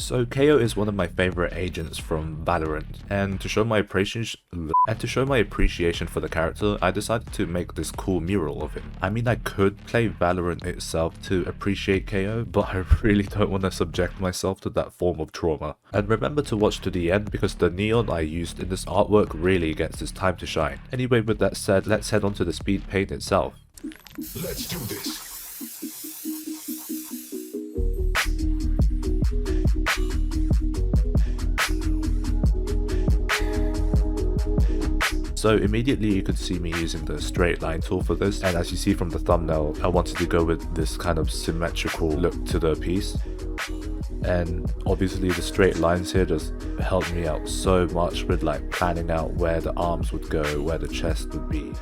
So Kayo is one of my favorite agents from Valorant, and to show my appreciation for the character, I decided to make this cool mural of him. I mean, I could play Valorant itself to appreciate Kayo, but I really don't want to subject myself to that form of trauma. And remember to watch to the end because the neon I used in this artwork really gets its time to shine. Anyway, with that said, let's head on to the speed paint itself. Let's do this. So immediately you could see me using the straight line tool for this, and as you see from the thumbnail, I wanted to go with this kind of symmetrical look to the piece. And obviously the straight lines here just helped me out so much with like planning out where the arms would go, where the chest would be.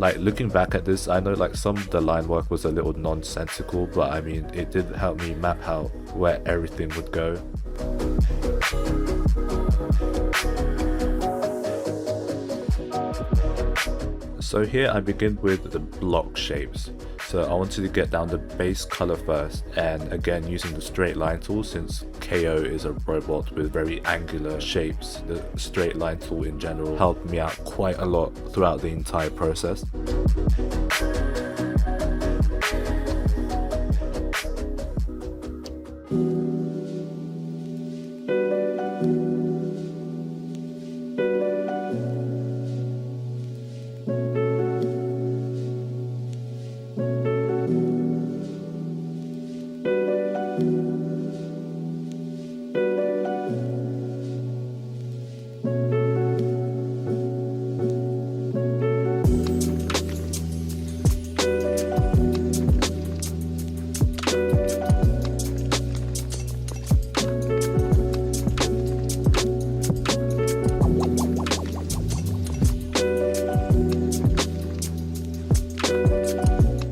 Like looking back at this, I know like some of the line work was a little nonsensical, but I mean it did help me map out where everything would go. So here I begin with the block shapes. So I wanted to get down the base color first, and again using the straight line tool, since KO is a robot with very angular shapes, the straight line tool in general helped me out quite a lot throughout the entire process.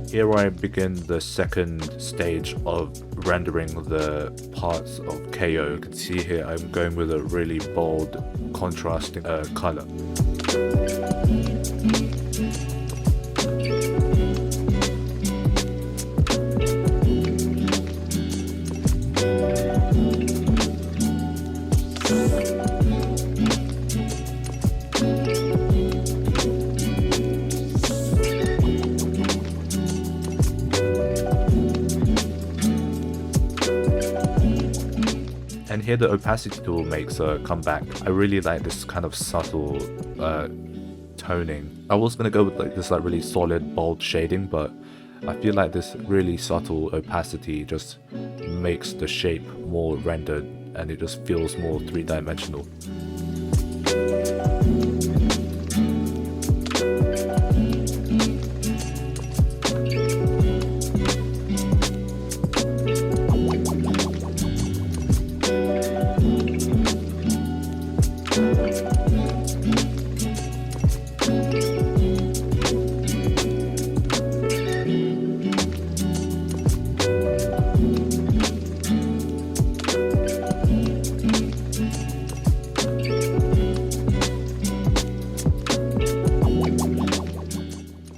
Here I begin the second stage of rendering the parts of KO. You can see here I'm going with a really bold contrasting color. And here the opacity tool makes a comeback. I really like this kind of subtle toning. I was gonna go with like this really solid bold shading, but I feel like this really subtle opacity just makes the shape more rendered and it just feels more three-dimensional.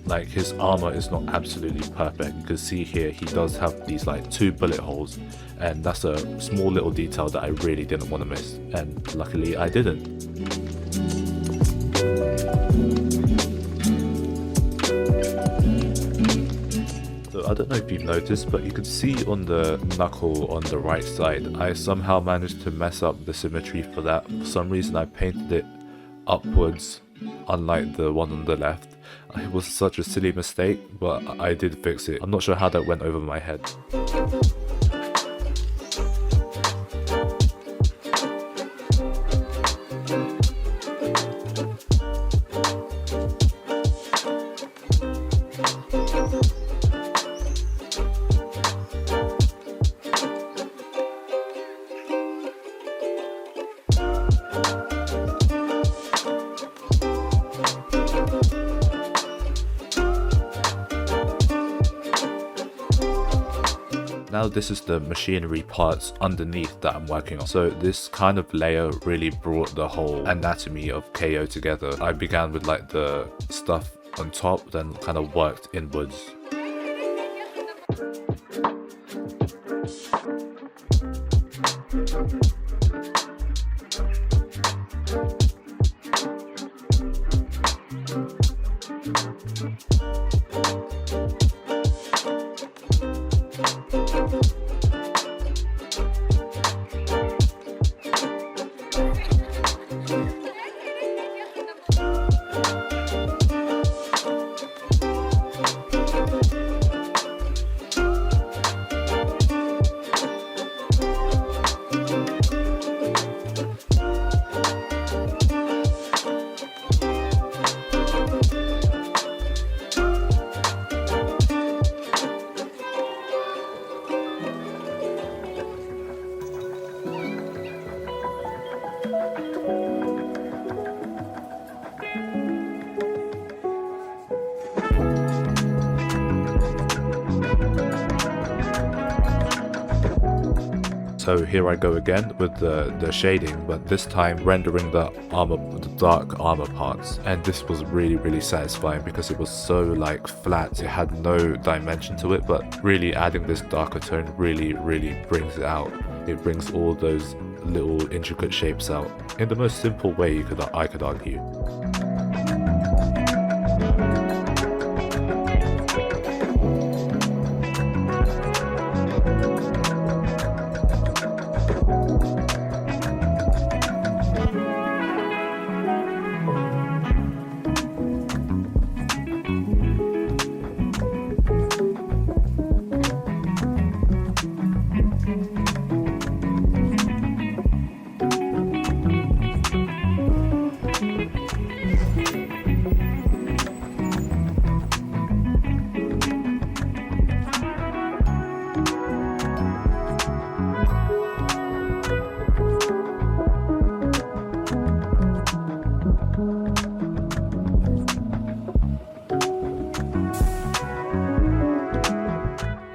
Like his armor is not absolutely perfect. You can see here he does have these like 2 bullet holes, and that's a small little detail that I really didn't want to miss, and luckily I didn't. So I don't know if you've noticed, but you can see on the knuckle on the right side, I somehow managed to mess up the symmetry for that. For some reason I painted it upwards, unlike the one on the left. It was such a silly mistake, but I did fix it. I'm not sure how that went over my head. now this is the machinery parts underneath that I'm working on. So this kind of layer really brought the whole anatomy of kayo together. I began with like the stuff on top, then kind of worked inwards. So here I go again with the shading, but this time rendering the dark armor parts. And this was really satisfying because it was so like flat, it had no dimension to it, but really adding this darker tone really brings it out. It brings all those little intricate shapes out in the most simple way I could argue.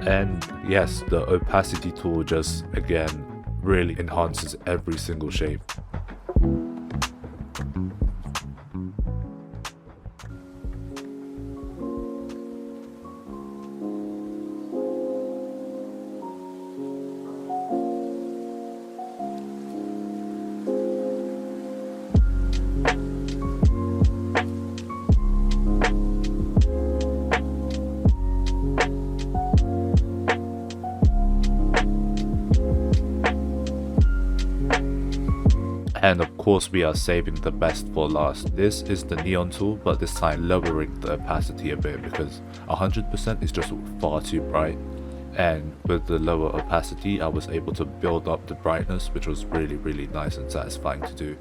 And yes, the opacity tool just again really enhances every single shape. And of course we are saving the best for last. This is the neon tool, but this time lowering the opacity a bit because 100% is just far too bright. And with the lower opacity I was able to build up the brightness, which was really nice and satisfying to do.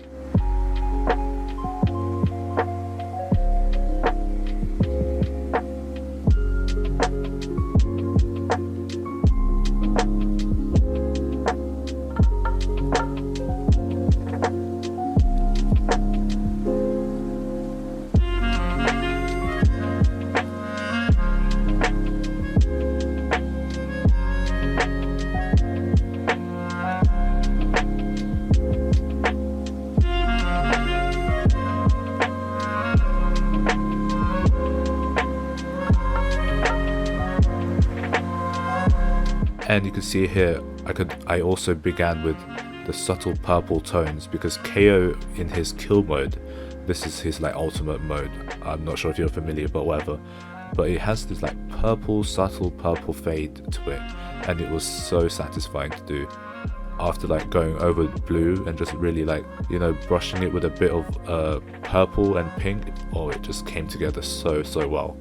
And you can see here, I also began with the subtle purple tones because kayo in his kill mode, this is his like ultimate mode. I'm not sure if you're familiar, but whatever. But it has this like subtle purple fade to it, and it was so satisfying to do. After like going over blue and just really like, you know, brushing it with a bit of purple and pink, oh, it just came together so well.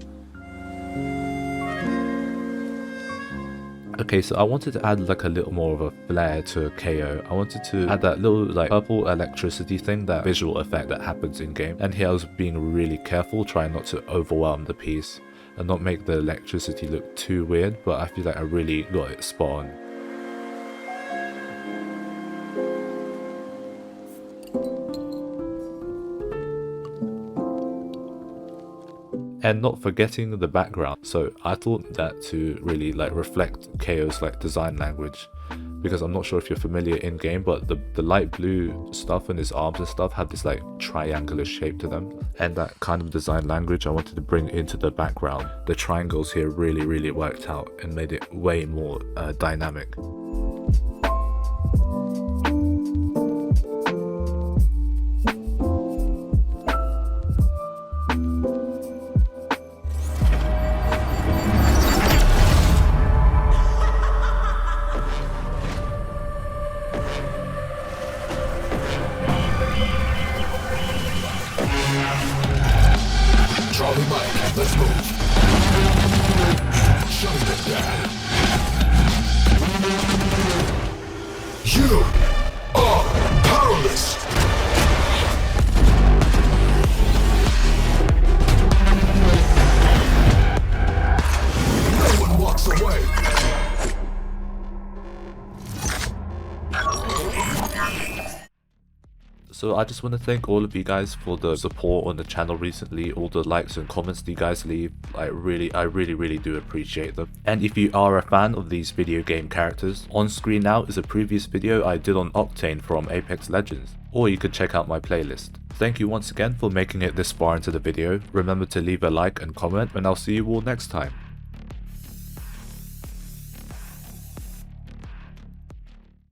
Okay, so I wanted to add like a little more of a flair to kayo. I wanted to add that little like purple electricity thing, that visual effect that happens in game. And here I was being really careful, trying not to overwhelm the piece and not make the electricity look too weird, but I feel like I really got it spot on. and not forgetting the background. So I thought that to really like reflect Kayo's like design language, because I'm not sure if you're familiar in game, but the light blue stuff and his arms and stuff have this like triangular shape to them, and that kind of design language I wanted to bring into the background. The triangles here really worked out and made it way more dynamic. Charlie Mike, let's move. Shutting it down. You are powerless. No one walks away. So I just want to thank all of you guys for the support on the channel recently, all the likes and comments that you guys leave. I really do appreciate them. And if you are a fan of these video game characters, on screen now is a previous video I did on Octane from Apex Legends, or you could check out my playlist. Thank you once again for making it this far into the video. Remember to leave a like and comment, and I'll see you all next time.